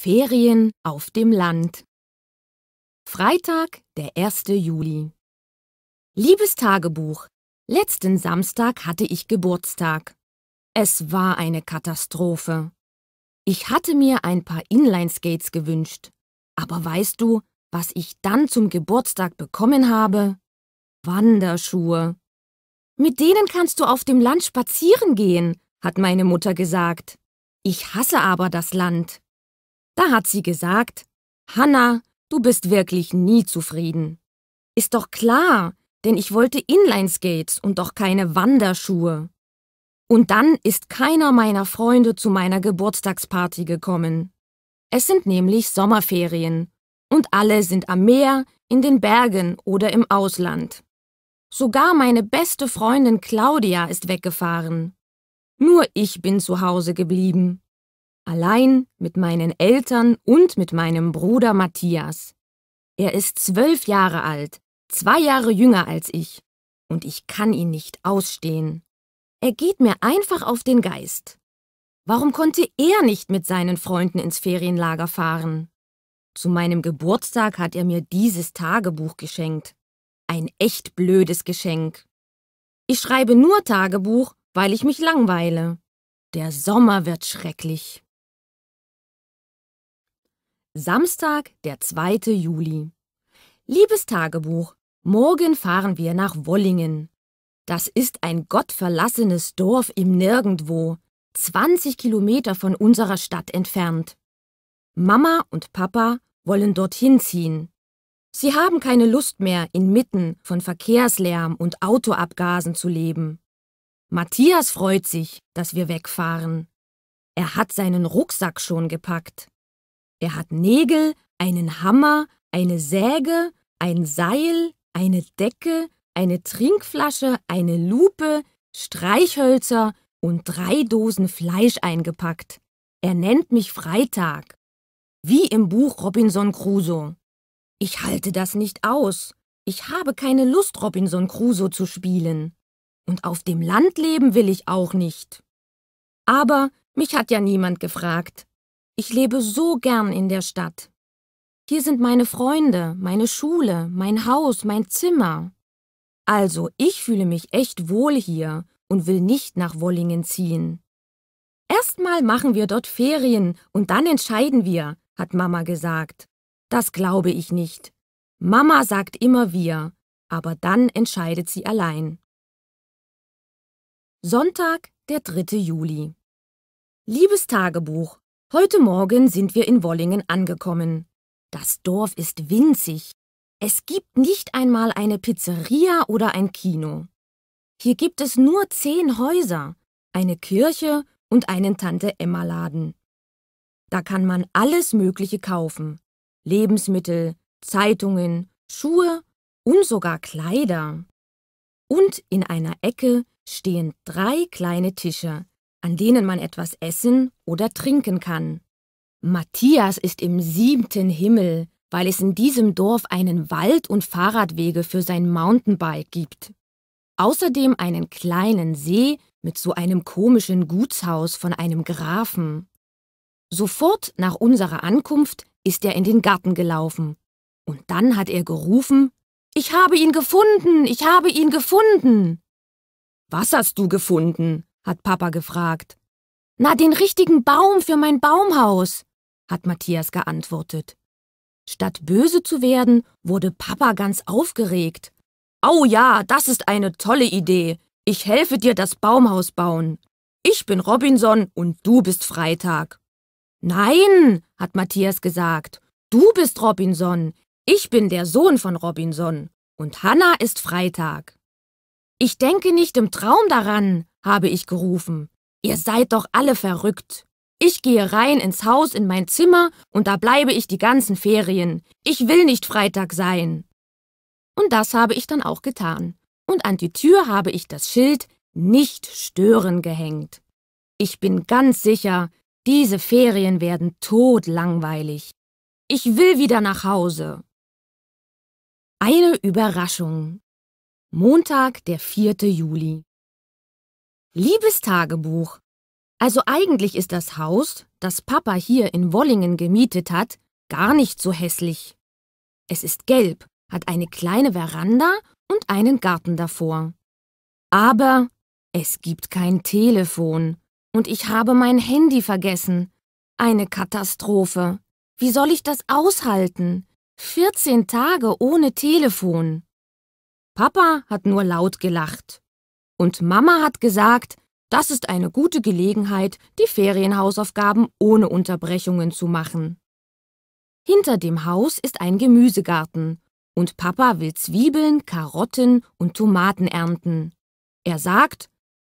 Ferien auf dem Land. Freitag, der 1. Juli. Liebes Tagebuch, letzten Samstag hatte ich Geburtstag. Es war eine Katastrophe. Ich hatte mir ein paar Inlineskates gewünscht. Aber weißt du, was ich dann zum Geburtstag bekommen habe? Wanderschuhe. Mit denen kannst du auf dem Land spazieren gehen, hat meine Mutter gesagt. Ich hasse aber das Land. Da hat sie gesagt, Hanna, du bist wirklich nie zufrieden. Ist doch klar, denn ich wollte Inlineskates und doch keine Wanderschuhe. Und dann ist keiner meiner Freunde zu meiner Geburtstagsparty gekommen. Es sind nämlich Sommerferien und alle sind am Meer, in den Bergen oder im Ausland. Sogar meine beste Freundin Claudia ist weggefahren. Nur ich bin zu Hause geblieben. Allein mit meinen Eltern und mit meinem Bruder Matthias. Er ist 12 Jahre alt, 2 Jahre jünger als ich. Und ich kann ihn nicht ausstehen. Er geht mir einfach auf den Geist. Warum konnte er nicht mit seinen Freunden ins Ferienlager fahren? Zu meinem Geburtstag hat er mir dieses Tagebuch geschenkt. Ein echt blödes Geschenk. Ich schreibe nur Tagebuch, weil ich mich langweile. Der Sommer wird schrecklich. Samstag, der 2. Juli. Liebes Tagebuch, morgen fahren wir nach Wollingen. Das ist ein gottverlassenes Dorf im Nirgendwo, 20 Kilometer von unserer Stadt entfernt. Mama und Papa wollen dorthin ziehen. Sie haben keine Lust mehr, inmitten von Verkehrslärm und Autoabgasen zu leben. Matthias freut sich, dass wir wegfahren. Er hat seinen Rucksack schon gepackt. Er hat Nägel, einen Hammer, eine Säge, ein Seil, eine Decke, eine Trinkflasche, eine Lupe, Streichhölzer und 3 Dosen Fleisch eingepackt. Er nennt mich Freitag. Wie im Buch Robinson Crusoe. Ich halte das nicht aus. Ich habe keine Lust, Robinson Crusoe zu spielen. Und auf dem Land leben will ich auch nicht. Aber mich hat ja niemand gefragt. Ich lebe so gern in der Stadt. Hier sind meine Freunde, meine Schule, mein Haus, mein Zimmer. Also, ich fühle mich echt wohl hier und will nicht nach Wollingen ziehen. Erstmal machen wir dort Ferien und dann entscheiden wir, hat Mama gesagt. Das glaube ich nicht. Mama sagt immer wir, aber dann entscheidet sie allein. Sonntag, der 3. Juli. Liebes Tagebuch, heute Morgen sind wir in Wollingen angekommen. Das Dorf ist winzig. Es gibt nicht einmal eine Pizzeria oder ein Kino. Hier gibt es nur 10 Häuser, eine Kirche und einen Tante-Emma-Laden. Da kann man alles Mögliche kaufen. Lebensmittel, Zeitungen, Schuhe und sogar Kleider. Und in einer Ecke stehen 3 kleine Tische, an denen man etwas essen oder trinken kann. Matthias ist im 7. Himmel, weil es in diesem Dorf einen Wald und Fahrradwege für sein Mountainbike gibt. Außerdem einen kleinen See mit so einem komischen Gutshaus von einem Grafen. Sofort nach unserer Ankunft ist er in den Garten gelaufen. Und dann hat er gerufen, »Ich habe ihn gefunden! Ich habe ihn gefunden!« »Was hast du gefunden?« hat Papa gefragt. »Na, den richtigen Baum für mein Baumhaus«, hat Matthias geantwortet. Statt böse zu werden, wurde Papa ganz aufgeregt. »Oh ja, das ist eine tolle Idee. Ich helfe dir das Baumhaus bauen. Ich bin Robinson und du bist Freitag.« »Nein«, hat Matthias gesagt, »du bist Robinson. Ich bin der Sohn von Robinson und Hanna ist Freitag.« »Ich denke nicht im Traum daran«, habe ich gerufen. »Ihr seid doch alle verrückt. Ich gehe rein ins Haus in mein Zimmer und da bleibe ich die ganzen Ferien. Ich will nicht Freitag sein.« Und das habe ich dann auch getan. Und an die Tür habe ich das Schild »Nicht stören« gehängt. Ich bin ganz sicher, diese Ferien werden todlangweilig. Ich will wieder nach Hause. Eine Überraschung. Montag, der 4. Juli. Liebes Tagebuch, Also eigentlich ist das Haus, das Papa hier in Wollingen gemietet hat, gar nicht so hässlich. Es ist gelb, hat eine kleine Veranda und einen Garten davor. Aber es gibt kein Telefon und ich habe mein Handy vergessen. Eine Katastrophe. Wie soll ich das aushalten? 14 Tage ohne Telefon. Papa hat nur laut gelacht. Und Mama hat gesagt, das ist eine gute Gelegenheit, die Ferienhausaufgaben ohne Unterbrechungen zu machen. Hinter dem Haus ist ein Gemüsegarten und Papa will Zwiebeln, Karotten und Tomaten ernten. Er sagt,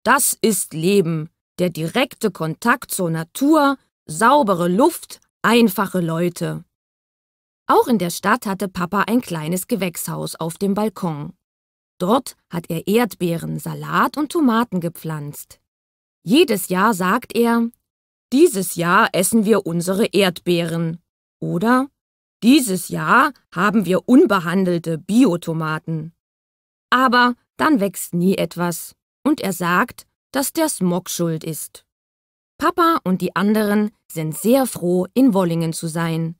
das ist Leben, der direkte Kontakt zur Natur, saubere Luft, einfache Leute. Auch in der Stadt hatte Papa ein kleines Gewächshaus auf dem Balkon. Dort hat er Erdbeeren, Salat und Tomaten gepflanzt. Jedes Jahr sagt er, dieses Jahr essen wir unsere Erdbeeren. Oder, dieses Jahr haben wir unbehandelte Biotomaten. Aber dann wächst nie etwas und er sagt, dass der Smog schuld ist. Papa und die anderen sind sehr froh, in Wollingen zu sein.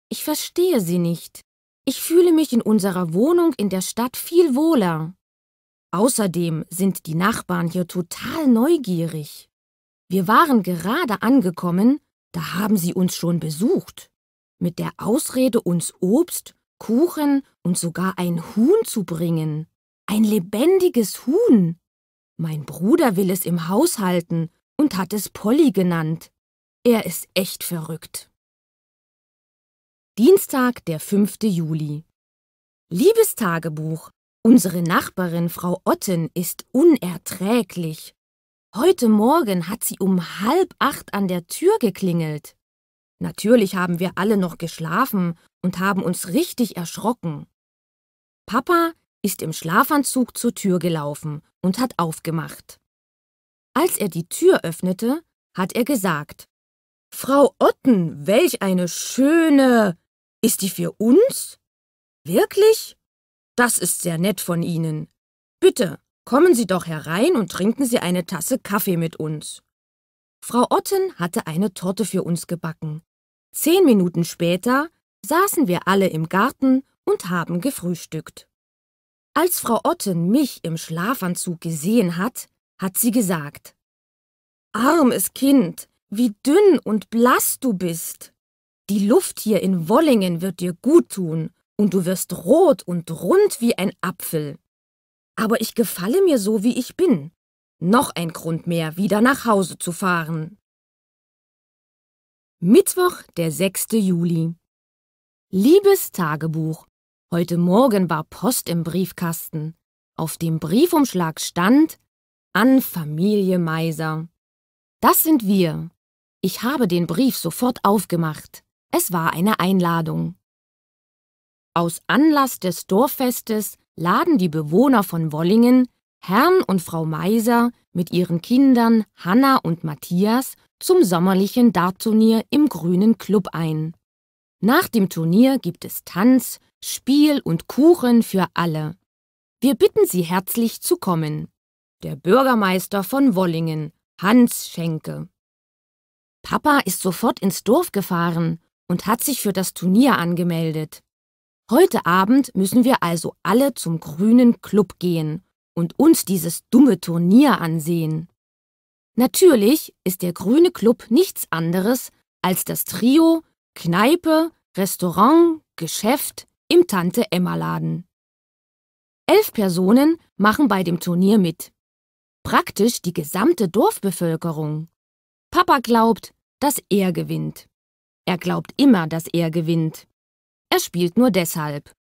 Ich verstehe sie nicht. Ich fühle mich in unserer Wohnung in der Stadt viel wohler. Außerdem sind die Nachbarn hier total neugierig. Wir waren gerade angekommen, da haben sie uns schon besucht. Mit der Ausrede, uns Obst, Kuchen und sogar ein Huhn zu bringen. Ein lebendiges Huhn. Mein Bruder will es im Haus halten und hat es Polly genannt. Er ist echt verrückt. Dienstag, der 5. Juli. Liebes Tagebuch, unsere Nachbarin Frau Otten ist unerträglich. Heute Morgen hat sie um 7:30 an der Tür geklingelt. Natürlich haben wir alle noch geschlafen und haben uns richtig erschrocken. Papa ist im Schlafanzug zur Tür gelaufen und hat aufgemacht. Als er die Tür öffnete, hat er gesagt, »Frau Otten, welch eine schöne... Ist die für uns? Wirklich? Das ist sehr nett von Ihnen. Bitte, kommen Sie doch herein und trinken Sie eine Tasse Kaffee mit uns.« Frau Otten hatte eine Torte für uns gebacken. 10 Minuten später saßen wir alle im Garten und haben gefrühstückt. Als Frau Otten mich im Schlafanzug gesehen hat, hat sie gesagt, »Armes Kind, wie dünn und blass du bist. Die Luft hier in Wollingen wird dir gut tun und du wirst rot und rund wie ein Apfel. Aber ich gefalle mir so, wie ich bin. Noch ein Grund mehr, wieder nach Hause zu fahren.« Mittwoch, der 6. Juli. Liebes Tagebuch, heute Morgen war Post im Briefkasten. Auf dem Briefumschlag stand, an Familie Meiser. Das sind wir. Ich habe den Brief sofort aufgemacht. Es war eine Einladung. Aus Anlass des Dorffestes laden die Bewohner von Wollingen Herrn und Frau Meiser mit ihren Kindern Hanna und Matthias zum sommerlichen Dartturnier im Grünen Club ein. Nach dem Turnier gibt es Tanz, Spiel und Kuchen für alle. Wir bitten Sie herzlich zu kommen. Der Bürgermeister von Wollingen, Hans Schenke. Papa ist sofort ins Dorf gefahren und hat sich für das Turnier angemeldet. Heute Abend müssen wir also alle zum Grünen Club gehen und uns dieses dumme Turnier ansehen. Natürlich ist der Grüne Club nichts anderes als das Trio Kneipe, Restaurant, Geschäft im Tante-Emma-Laden. 11 Personen machen bei dem Turnier mit. Praktisch die gesamte Dorfbevölkerung. Papa glaubt, dass er gewinnt. Er glaubt immer, dass er gewinnt. Er spielt nur deshalb.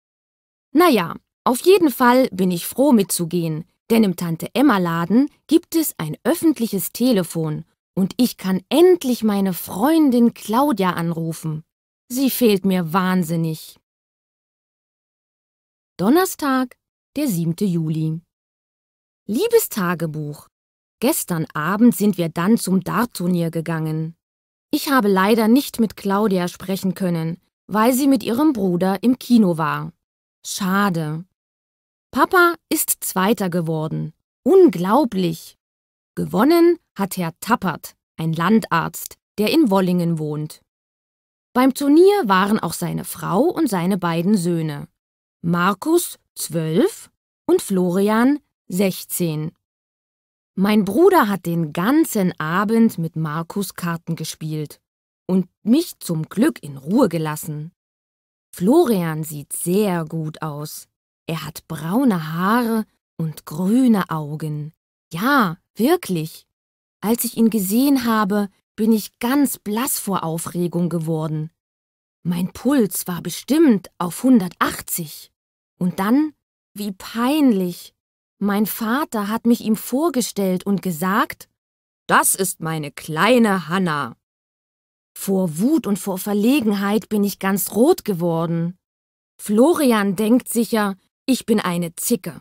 Naja, auf jeden Fall bin ich froh mitzugehen, denn im Tante-Emma-Laden gibt es ein öffentliches Telefon und ich kann endlich meine Freundin Claudia anrufen. Sie fehlt mir wahnsinnig. Donnerstag, der 7. Juli. Liebes Tagebuch, gestern Abend sind wir dann zum Dartturnier gegangen. Ich habe leider nicht mit Claudia sprechen können, weil sie mit ihrem Bruder im Kino war. Schade. Papa ist Zweiter geworden. Unglaublich. Gewonnen hat Herr Tappert, ein Landarzt, der in Wollingen wohnt. Beim Turnier waren auch seine Frau und seine beiden Söhne, Markus 12 und Florian 16. Mein Bruder hat den ganzen Abend mit Markus Karten gespielt und mich zum Glück in Ruhe gelassen. Florian sieht sehr gut aus. Er hat braune Haare und grüne Augen. Ja, wirklich. Als ich ihn gesehen habe, bin ich ganz blass vor Aufregung geworden. Mein Puls war bestimmt auf 180. Und dann, wie peinlich. Mein Vater hat mich ihm vorgestellt und gesagt, das ist meine kleine Hanna. Vor Wut und vor Verlegenheit bin ich ganz rot geworden. Florian denkt sicher, ich bin eine Zicke.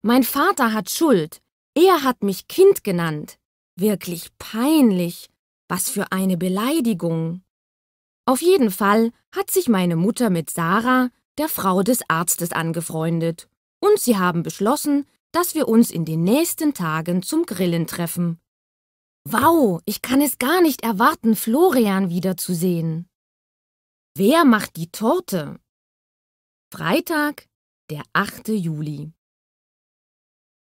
Mein Vater hat Schuld. Er hat mich Kind genannt. Wirklich peinlich. Was für eine Beleidigung. Auf jeden Fall hat sich meine Mutter mit Sarah, der Frau des Arztes, angefreundet. Und sie haben beschlossen, dass wir uns in den nächsten Tagen zum Grillen treffen. Wow, ich kann es gar nicht erwarten, Florian wiederzusehen. Wer macht die Torte? Freitag, der 8. Juli.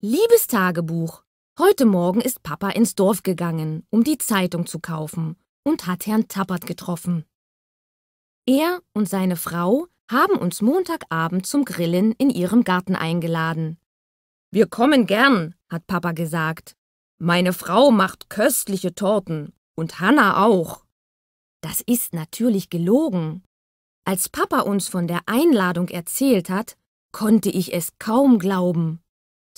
Liebes Tagebuch, heute Morgen ist Papa ins Dorf gegangen, um die Zeitung zu kaufen und hat Herrn Tappert getroffen. Er und seine Frau haben uns Montagabend zum Grillen in ihrem Garten eingeladen. Wir kommen gern, hat Papa gesagt. Meine Frau macht köstliche Torten und Hanna auch. Das ist natürlich gelogen. Als Papa uns von der Einladung erzählt hat, konnte ich es kaum glauben.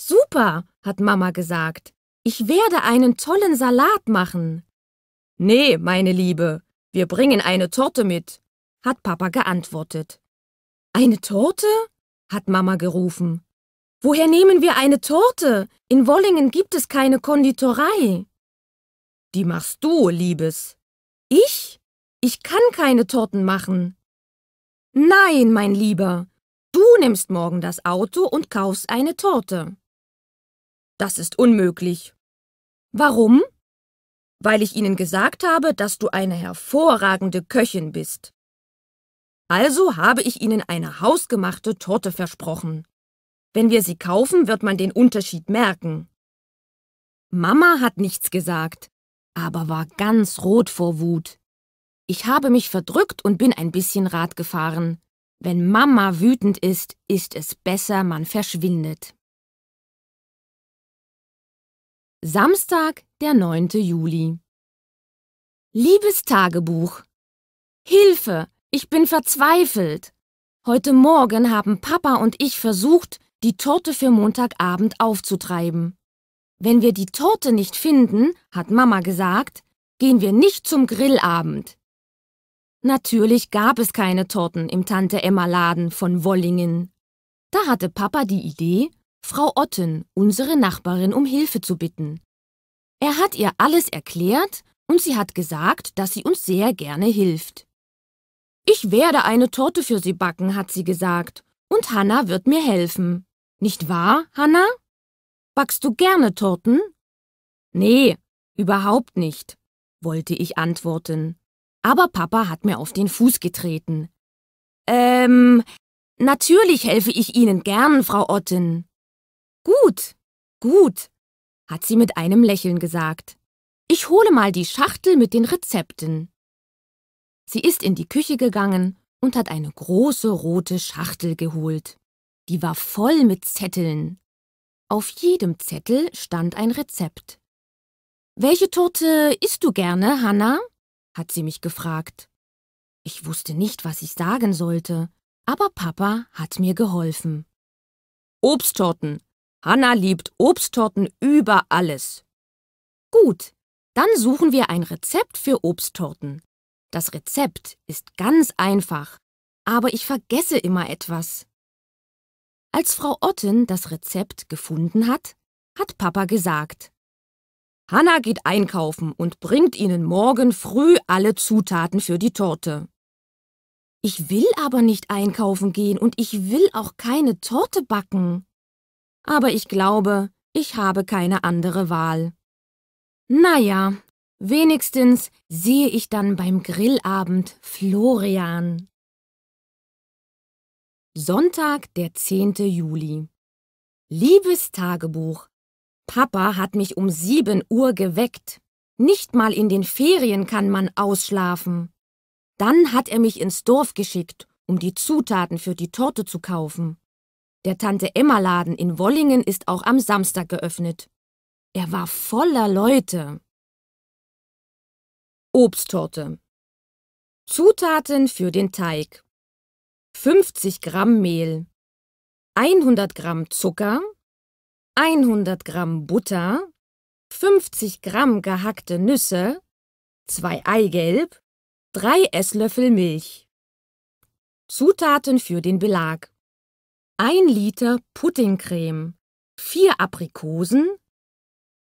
Super, hat Mama gesagt. Ich werde einen tollen Salat machen. Nee, meine Liebe, wir bringen eine Torte mit, hat Papa geantwortet. Eine Torte? Hat Mama gerufen. Woher nehmen wir eine Torte? In Wollingen gibt es keine Konditorei. Die machst du, Liebes. Ich? Ich kann keine Torten machen. Nein, mein Lieber, du nimmst morgen das Auto und kaufst eine Torte. Das ist unmöglich. Warum? Weil ich Ihnen gesagt habe, dass du eine hervorragende Köchin bist. Also habe ich Ihnen eine hausgemachte Torte versprochen. Wenn wir sie kaufen, wird man den Unterschied merken. Mama hat nichts gesagt, aber war ganz rot vor Wut. Ich habe mich verdrückt und bin ein bisschen Rad gefahren. Wenn Mama wütend ist, ist es besser, man verschwindet. Samstag, der 9. Juli. Liebes Tagebuch. Hilfe! Ich bin verzweifelt. Heute Morgen haben Papa und ich versucht, die Torte für Montagabend aufzutreiben. Wenn wir die Torte nicht finden, hat Mama gesagt, gehen wir nicht zum Grillabend. Natürlich gab es keine Torten im Tante-Emma-Laden von Wollingen. Da hatte Papa die Idee, Frau Otten, unsere Nachbarin, um Hilfe zu bitten. Er hat ihr alles erklärt und sie hat gesagt, dass sie uns sehr gerne hilft. Ich werde eine Torte für Sie backen, hat sie gesagt, und Hanna wird mir helfen. Nicht wahr, Hanna? Backst du gerne Torten? Nee, überhaupt nicht, wollte ich antworten. Aber Papa hat mir auf den Fuß getreten. Natürlich helfe ich Ihnen gern, Frau Otten. Gut, gut, hat sie mit einem Lächeln gesagt. Ich hole mal die Schachtel mit den Rezepten. Sie ist in die Küche gegangen und hat eine große rote Schachtel geholt. Die war voll mit Zetteln. Auf jedem Zettel stand ein Rezept. »Welche Torte isst du gerne, Hanna?« hat sie mich gefragt. Ich wusste nicht, was ich sagen sollte, aber Papa hat mir geholfen. »Obsttorten. Hanna liebt Obsttorten über alles.« »Gut, dann suchen wir ein Rezept für Obsttorten. Das Rezept ist ganz einfach, aber ich vergesse immer etwas.« Als Frau Otten das Rezept gefunden hat, hat Papa gesagt: »Hanna geht einkaufen und bringt Ihnen morgen früh alle Zutaten für die Torte.« Ich will aber nicht einkaufen gehen und ich will auch keine Torte backen. Aber ich glaube, ich habe keine andere Wahl. Naja, Wenigstens sehe ich dann beim Grillabend Florian. Sonntag, der 10. Juli. Liebes Tagebuch, Papa hat mich um 7 Uhr geweckt. Nicht mal in den Ferien kann man ausschlafen. Dann hat er mich ins Dorf geschickt, um die Zutaten für die Torte zu kaufen. Der Tante-Emma-Laden in Wollingen ist auch am Samstag geöffnet. Er war voller Leute. Obsttorte. Zutaten für den Teig: 50 Gramm Mehl, 100 Gramm Zucker, 100 Gramm Butter, 50 Gramm gehackte Nüsse, 2 Eigelb, 3 Esslöffel Milch. Zutaten für den Belag: 1 Liter Puddingcreme, 4 Aprikosen,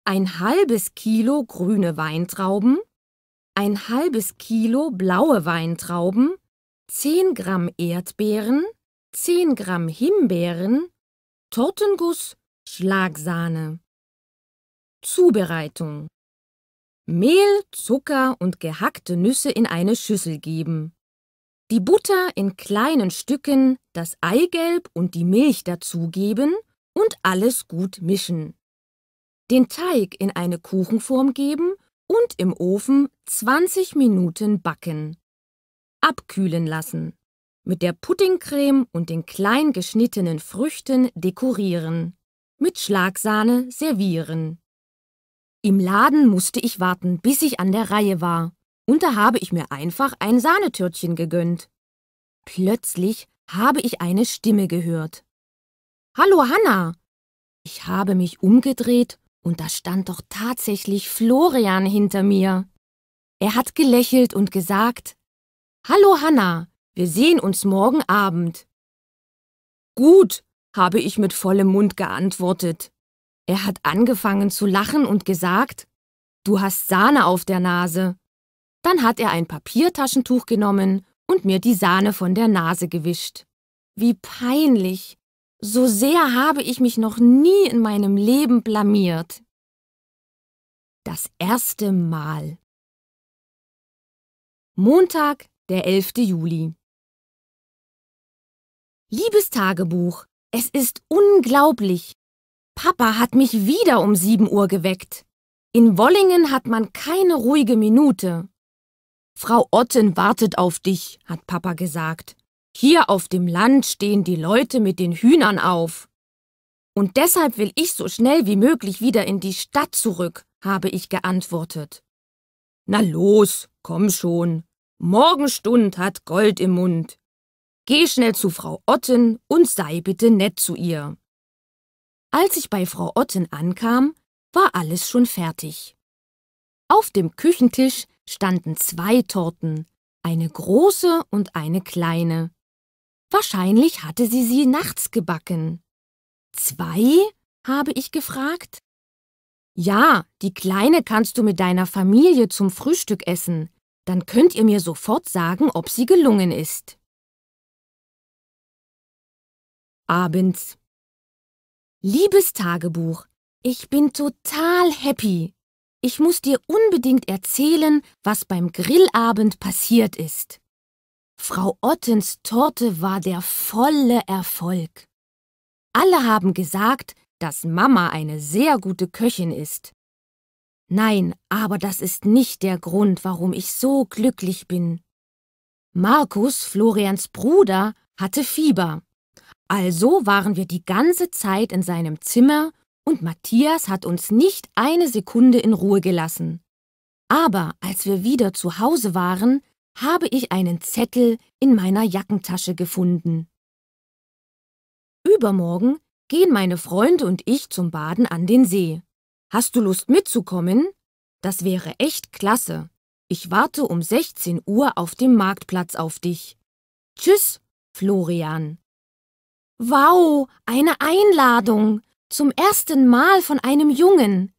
ein halbes Kilo grüne Weintrauben, ein halbes Kilo blaue Weintrauben, 10 Gramm Erdbeeren, 10 Gramm Himbeeren, Tortenguss, Schlagsahne. Zubereitung: Mehl, Zucker und gehackte Nüsse in eine Schüssel geben. Die Butter in kleinen Stücken, das Eigelb und die Milch dazugeben und alles gut mischen. Den Teig in eine Kuchenform geben und im Ofen 20 Minuten backen. Abkühlen lassen. Mit der Puddingcreme und den klein geschnittenen Früchten dekorieren. Mit Schlagsahne servieren. Im Laden musste ich warten, bis ich an der Reihe war, und da habe ich mir einfach ein Sahnetörtchen gegönnt. Plötzlich habe ich eine Stimme gehört. »Hallo Hanna!« Ich habe mich umgedreht und da stand doch tatsächlich Florian hinter mir. Er hat gelächelt und gesagt: »Hallo Hanna, wir sehen uns morgen Abend.« »Gut«, habe ich mit vollem Mund geantwortet. Er hat angefangen zu lachen und gesagt: »Du hast Sahne auf der Nase.« Dann hat er ein Papiertaschentuch genommen und mir die Sahne von der Nase gewischt. Wie peinlich! So sehr habe ich mich noch nie in meinem Leben blamiert. Das erste Mal. Montag, der 11. Juli. Liebes Tagebuch, es ist unglaublich. Papa hat mich wieder um 7 Uhr geweckt. In Wollingen hat man keine ruhige Minute. »Frau Otten wartet auf dich«, hat Papa gesagt. »Hier auf dem Land stehen die Leute mit den Hühnern auf.« »Und deshalb will ich so schnell wie möglich wieder in die Stadt zurück«, habe ich geantwortet. »Na los, komm schon. Morgenstund hat Gold im Mund. Geh schnell zu Frau Otten und sei bitte nett zu ihr.« Als ich bei Frau Otten ankam, war alles schon fertig. Auf dem Küchentisch standen 2 Torten, eine große und eine kleine. Wahrscheinlich hatte sie nachts gebacken. 2? habe ich gefragt. »Ja, die kleine kannst du mit deiner Familie zum Frühstück essen. Dann könnt ihr mir sofort sagen, ob sie gelungen ist.« Abends. Liebes Tagebuch, ich bin total happy. Ich muss dir unbedingt erzählen, was beim Grillabend passiert ist. Frau Ottens Torte war der volle Erfolg. Alle haben gesagt, dass Mama eine sehr gute Köchin ist. Nein, aber das ist nicht der Grund, warum ich so glücklich bin. Markus, Florians Bruder, hatte Fieber. Also waren wir die ganze Zeit in seinem Zimmer und Matthias hat uns nicht eine Sekunde in Ruhe gelassen. Aber als wir wieder zu Hause waren, habe ich einen Zettel in meiner Jackentasche gefunden. Übermorgen gehen meine Freunde und ich zum Baden an den See. Hast du Lust mitzukommen? Das wäre echt klasse. Ich warte um 16 Uhr auf dem Marktplatz auf dich. Tschüss, Florian. Wow, eine Einladung. Zum ersten Mal von einem Jungen.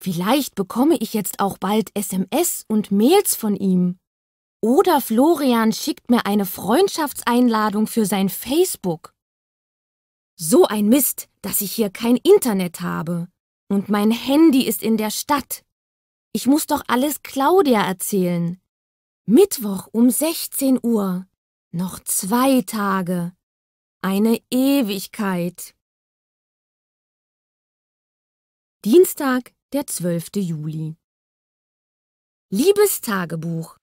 Vielleicht bekomme ich jetzt auch bald SMS und Mails von ihm. Oder Florian schickt mir eine Freundschaftseinladung für sein Facebook. So ein Mist, dass ich hier kein Internet habe. Und mein Handy ist in der Stadt. Ich muss doch alles Claudia erzählen. Mittwoch um 16 Uhr. Noch 2 Tage. Eine Ewigkeit. Dienstag, der 12. Juli. Liebes Tagebuch,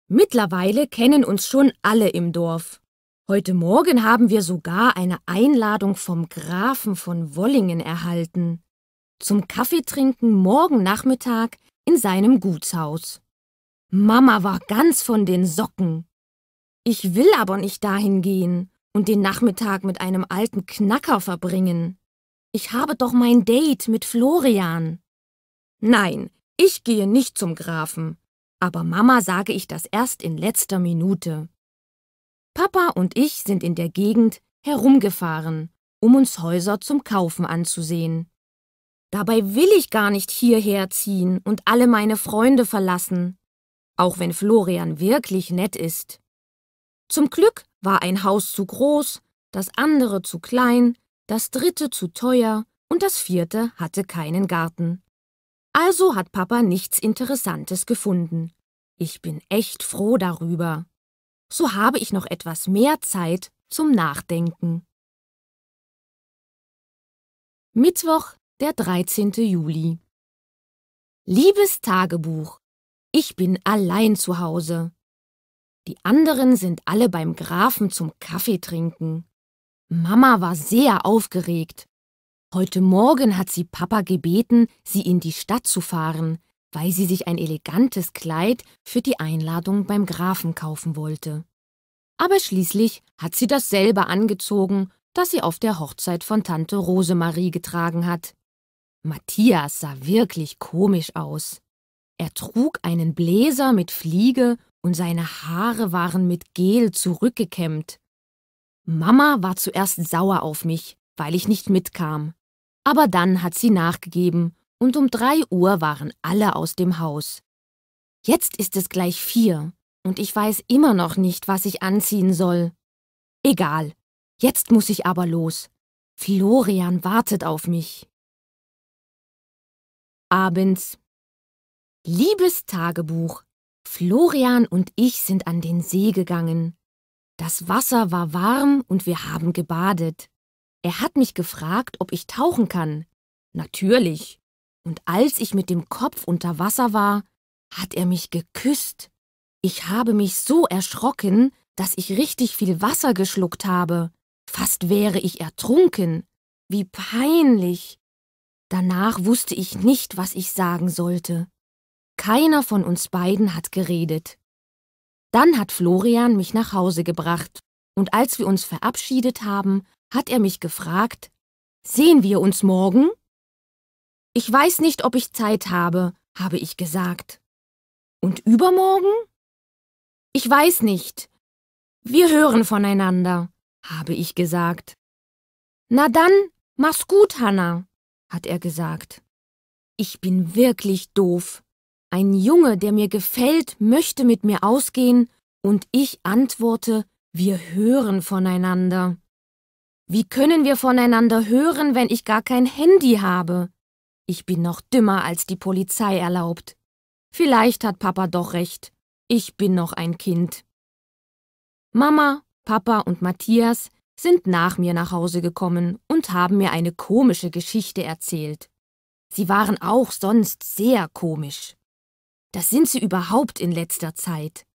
mittlerweile kennen uns schon alle im Dorf. Heute Morgen haben wir sogar eine Einladung vom Grafen von Wollingen erhalten. Zum Kaffeetrinken morgen Nachmittag in seinem Gutshaus. Mama war ganz von den Socken. Ich will aber nicht dahin gehen und den Nachmittag mit einem alten Knacker verbringen. Ich habe doch mein Date mit Florian. Nein, ich gehe nicht zum Grafen. Aber Mama sage ich das erst in letzter Minute. Papa und ich sind in der Gegend herumgefahren, um uns Häuser zum Kaufen anzusehen. Dabei will ich gar nicht hierher ziehen und alle meine Freunde verlassen, auch wenn Florian wirklich nett ist. Zum Glück war ein Haus zu groß, das andere zu klein, das dritte zu teuer und das vierte hatte keinen Garten. Also hat Papa nichts Interessantes gefunden. Ich bin echt froh darüber. So habe ich noch etwas mehr Zeit zum Nachdenken. Mittwoch, der 13. Juli. Liebes Tagebuch, ich bin allein zu Hause. Die anderen sind alle beim Grafen zum Kaffee trinken. Mama war sehr aufgeregt. Heute Morgen hat sie Papa gebeten, sie in die Stadt zu fahren, weil sie sich ein elegantes Kleid für die Einladung beim Grafen kaufen wollte. Aber schließlich hat sie dasselbe angezogen, das sie auf der Hochzeit von Tante Rosemarie getragen hat. Matthias sah wirklich komisch aus. Er trug einen Bläser mit Fliege und seine Haare waren mit Gel zurückgekämmt. Mama war zuerst sauer auf mich, weil ich nicht mitkam. Aber dann hat sie nachgegeben und um 3 Uhr waren alle aus dem Haus. Jetzt ist es gleich 4 und ich weiß immer noch nicht, was ich anziehen soll. Egal, jetzt muss ich aber los. Florian wartet auf mich. Abends. Liebes Tagebuch, Florian und ich sind an den See gegangen. Das Wasser war warm und wir haben gebadet. Er hat mich gefragt, ob ich tauchen kann. Natürlich. Und als ich mit dem Kopf unter Wasser war, hat er mich geküsst. Ich habe mich so erschrocken, dass ich richtig viel Wasser geschluckt habe. Fast wäre ich ertrunken. Wie peinlich. Danach wusste ich nicht, was ich sagen sollte. Keiner von uns beiden hat geredet. Dann hat Florian mich nach Hause gebracht und als wir uns verabschiedet haben, hat er mich gefragt, »Sehen wir uns morgen?« »Ich weiß nicht, ob ich Zeit habe«, habe ich gesagt. »Und übermorgen?« »Ich weiß nicht. Wir hören voneinander«, habe ich gesagt. »Na dann, mach's gut, Hanna«, hat er gesagt. Ich bin wirklich doof. Ein Junge, der mir gefällt, möchte mit mir ausgehen und ich antworte, wir hören voneinander. Wie können wir voneinander hören, wenn ich gar kein Handy habe? Ich bin noch dümmer, als die Polizei erlaubt. Vielleicht hat Papa doch recht. Ich bin noch ein Kind. Mama, Papa und Matthias sind nach mir nach Hause gekommen und haben mir eine komische Geschichte erzählt. Sie waren auch sonst sehr komisch. Das sind sie überhaupt in letzter Zeit.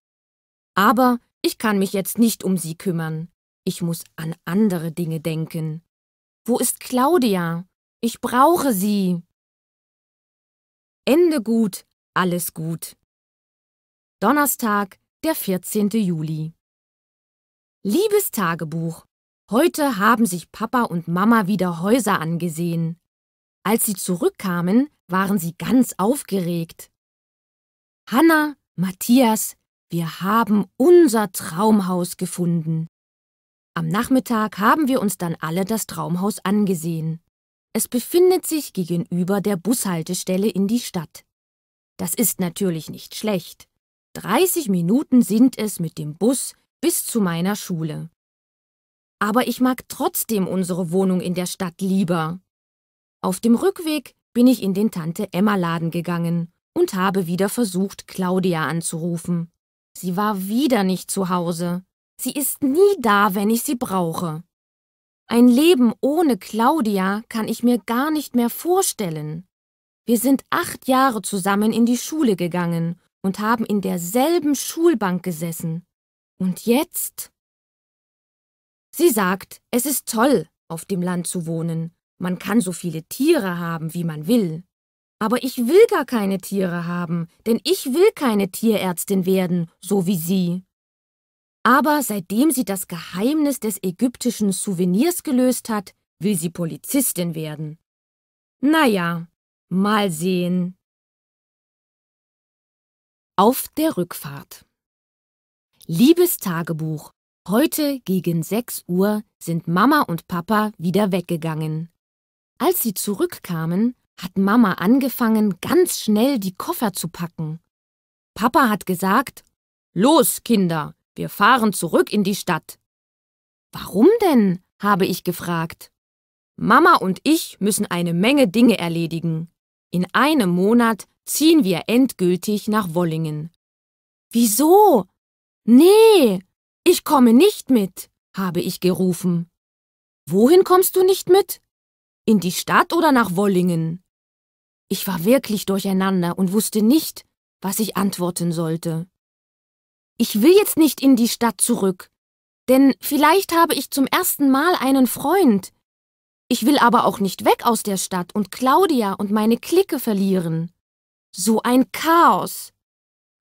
Aber ich kann mich jetzt nicht um sie kümmern. Ich muss an andere Dinge denken. Wo ist Claudia? Ich brauche sie. Ende gut, alles gut. Donnerstag, der 14. Juli. Liebes Tagebuch, heute haben sich Papa und Mama wieder Häuser angesehen. Als sie zurückkamen, waren sie ganz aufgeregt. Hanna, Matthias, wir haben unser Traumhaus gefunden. Am Nachmittag haben wir uns dann alle das Traumhaus angesehen. Es befindet sich gegenüber der Bushaltestelle in die Stadt. Das ist natürlich nicht schlecht. 30 Minuten sind es mit dem Bus bis zu meiner Schule. Aber ich mag trotzdem unsere Wohnung in der Stadt lieber. Auf dem Rückweg bin ich in den Tante-Emma-Laden gegangen und habe wieder versucht, Claudia anzurufen. Sie war wieder nicht zu Hause. Sie ist nie da, wenn ich sie brauche. Ein Leben ohne Claudia kann ich mir gar nicht mehr vorstellen. Wir sind 8 Jahre zusammen in die Schule gegangen und haben in derselben Schulbank gesessen. Und jetzt? Sie sagt, es ist toll, auf dem Land zu wohnen. Man kann so viele Tiere haben, wie man will. Aber ich will gar keine Tiere haben, denn ich will keine Tierärztin werden, so wie sie. Aber seitdem sie das Geheimnis des ägyptischen Souvenirs gelöst hat, will sie Polizistin werden. Naja, mal sehen. Auf der Rückfahrt. Liebes Tagebuch, heute gegen 6 Uhr sind Mama und Papa wieder weggegangen. Als sie zurückkamen, hat Mama angefangen, ganz schnell die Koffer zu packen. Papa hat gesagt, »Los, Kinder, wir fahren zurück in die Stadt.« »Warum denn?« habe ich gefragt. »Mama und ich müssen eine Menge Dinge erledigen. In einem Monat ziehen wir endgültig nach Wollingen.« »Wieso?« »Nee, ich komme nicht mit«, habe ich gerufen. »Wohin kommst du nicht mit? In die Stadt oder nach Wollingen?« Ich war wirklich durcheinander und wusste nicht, was ich antworten sollte. Ich will jetzt nicht in die Stadt zurück, denn vielleicht habe ich zum ersten Mal einen Freund. Ich will aber auch nicht weg aus der Stadt und Claudia und meine Clique verlieren. So ein Chaos.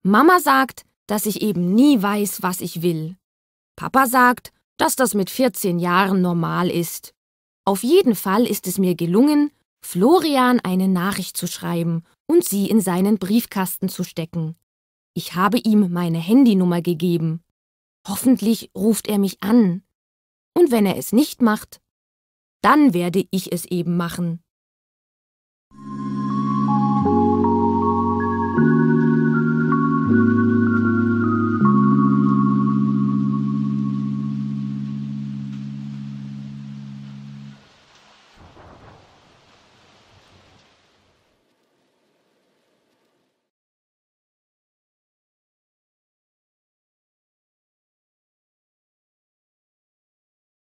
Mama sagt, dass ich eben nie weiß, was ich will. Papa sagt, dass das mit 14 Jahren normal ist. Auf jeden Fall ist es mir gelungen, Florian eine Nachricht zu schreiben und sie in seinen Briefkasten zu stecken. Ich habe ihm meine Handynummer gegeben. Hoffentlich ruft er mich an. Und wenn er es nicht macht, dann werde ich es eben machen.